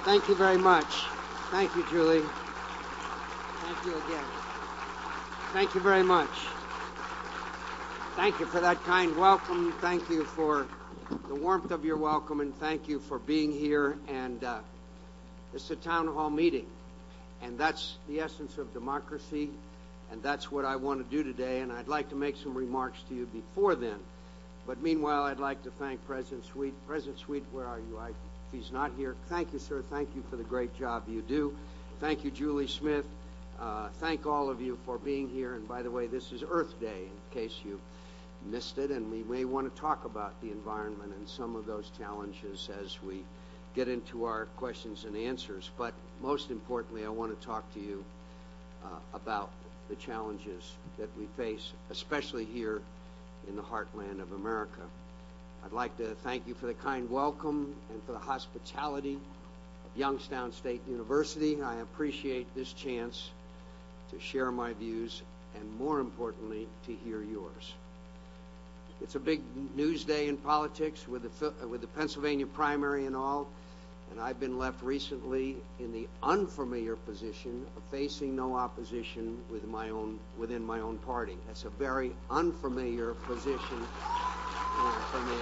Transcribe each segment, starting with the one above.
Thank you very much. Thank you, Julie. Thank you again. Thank you very much. Thank you for that kind welcome. Thank you for the warmth of your welcome, and thank you for being here. And it's a town hall meeting, and that's the essence of democracy, and that's what I want to do today. And I'd like to make some remarks to you before then. But meanwhile, I'd like to thank President Sweet. President Sweet, where are you? If he's not here, thank you, sir. Thank you for the great job you do. Thank you, Julie Smith. Thank all of you for being here. And by the way, this is Earth Day, in case you missed it. And we may want to talk about the environment and some of those challenges as we get into our questions and answers. But most importantly, I want to talk to you about the challenges that we face, especially here in the heartland of America. I'd like to thank you for the kind welcome and for the hospitality of Youngstown State University. I appreciate this chance to share my views and, more importantly, to hear yours. It's a big news day in politics with the Pennsylvania primary and all, and I've been left recently in the unfamiliar position of facing no opposition within my own party. That's a very unfamiliar position for me.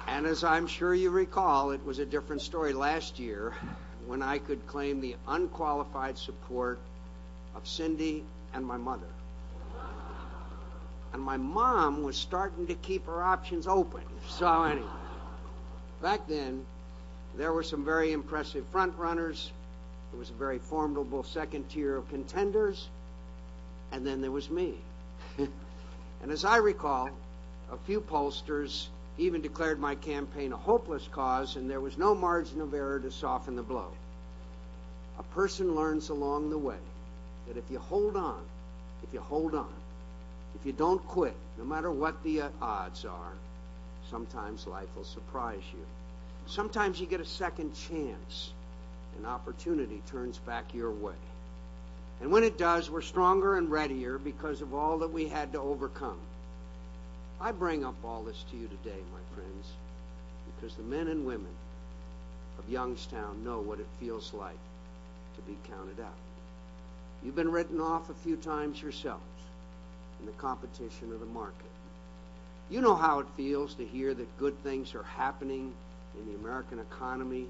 And as I'm sure you recall, it was a different story last year when I could claim the unqualified support of Cindy and my mother. And my mom was starting to keep her options open. So anyway, back then, there were some very impressive front runners. There was a very formidable second tier of contenders. And then there was me. And as I recall, a few pollsters even declared my campaign a hopeless cause, and there was no margin of error to soften the blow. A person learns along the way that if you hold on, if you don't quit, no matter what the odds are, sometimes life will surprise you. Sometimes you get a second chance. An opportunity turns back your way. And when it does, we're stronger and readier because of all that we had to overcome. I bring up all this to you today, my friends, because the men and women of Youngstown know what it feels like to be counted out. You've been written off a few times yourselves in the competition of the market. You know how it feels to hear that good things are happening in the American economy.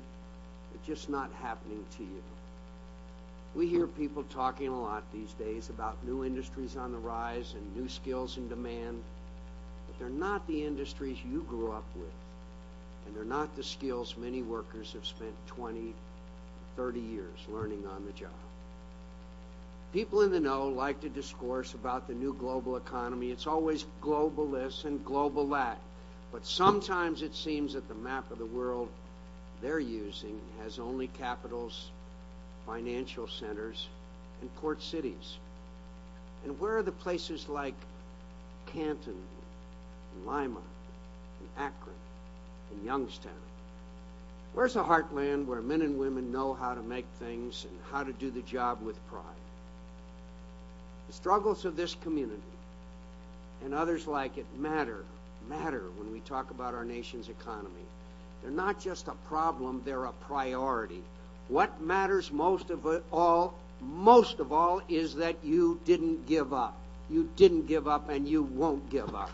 They're just not happening to you. We hear people talking a lot these days about new industries on the rise and new skills in demand, but they're not the industries you grew up with, and they're not the skills many workers have spent 20, 30 years learning on the job. People in the know like to discourse about the new global economy. It's always global this and global that. But sometimes it seems that the map of the world they're using has only capitals, financial centers, and port cities. And where are the places like Canton, and Lima, and Akron, and Youngstown? Where's the heartland where men and women know how to make things and how to do the job with pride? The struggles of this community and others like it matter when we talk about our nation's economy. They're not just a problem, they're a priority. What matters most of all, is that you didn't give up. You didn't give up, and you won't give up.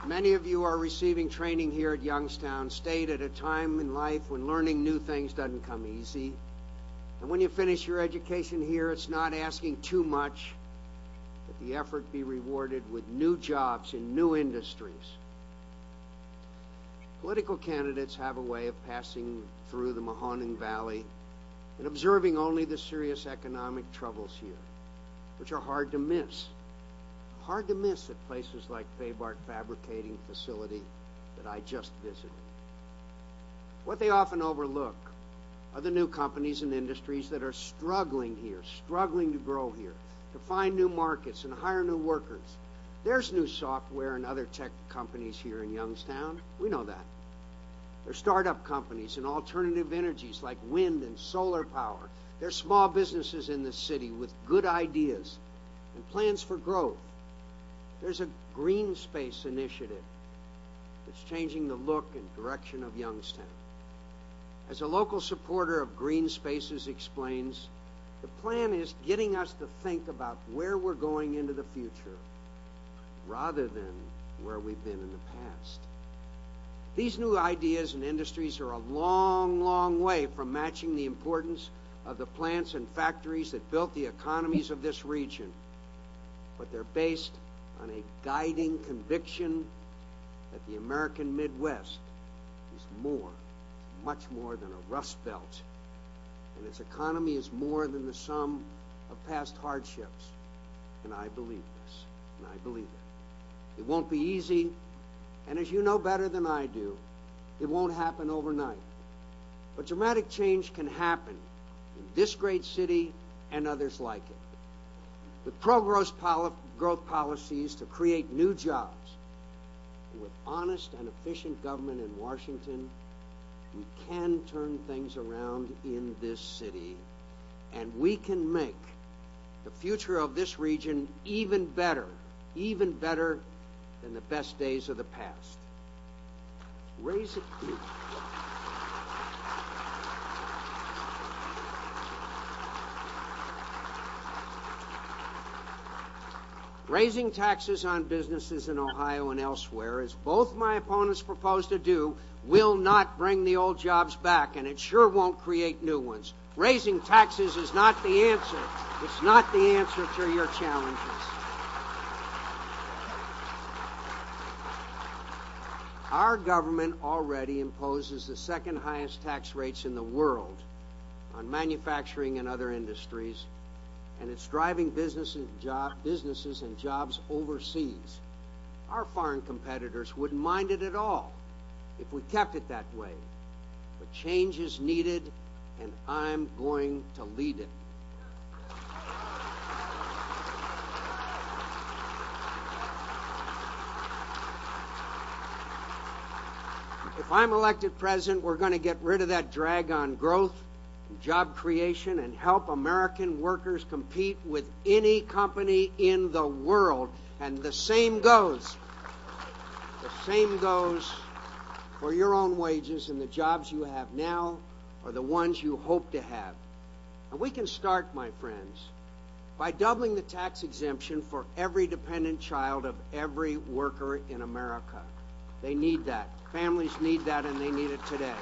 Many of you are receiving training here at Youngstown State at a time in life when learning new things doesn't come easy. And when you finish your education here, it's not asking too much that the effort be rewarded with new jobs in new industries. Political candidates have a way of passing through the Mahoning Valley and observing only the serious economic troubles here, which are hard to miss. Hard to miss at places like Fabart Fabricating Facility that I just visited. What they often overlook are the new companies and industries that are struggling here, struggling to grow here, to find new markets and hire new workers. There's new software and other tech companies here in Youngstown. We know that. They're startup companies in alternative energies like wind and solar power. They're small businesses in the city with good ideas and plans for growth. There's a green space initiative that's changing the look and direction of Youngstown. As a local supporter of green spaces explains, the plan is getting us to think about where we're going into the future rather than where we've been in the past. These new ideas and industries are a long, long way from matching the importance of the plants and factories that built the economies of this region. But they're based on a guiding conviction that the American Midwest is more, much more than a rust belt. And its economy is more than the sum of past hardships. And I believe this. And I believe it. It won't be easy. And as you know better than I do, it won't happen overnight. But dramatic change can happen in this great city and others like it. With pro-growth policies to create new jobs, and with honest and efficient government in Washington, we can turn things around in this city, and we can make the future of this region even better than the best days of the past. Raising taxes on businesses in Ohio and elsewhere, as both my opponents propose to do, will not bring the old jobs back, and it sure won't create new ones. Raising taxes is not the answer. It's not the answer to your challenges. Our government already imposes the second highest tax rates in the world on manufacturing and other industries, and it's driving businesses and jobs overseas. Our foreign competitors wouldn't mind it at all if we kept it that way. But change is needed, and I'm going to lead it. If I'm elected president, we're going to get rid of that drag on growth and job creation and help American workers compete with any company in the world. And the same goes for your own wages and the jobs you have now or the ones you hope to have. And we can start, my friends, by doubling the tax exemption for every dependent child of every worker in America. They need that. Families need that, and they need it today.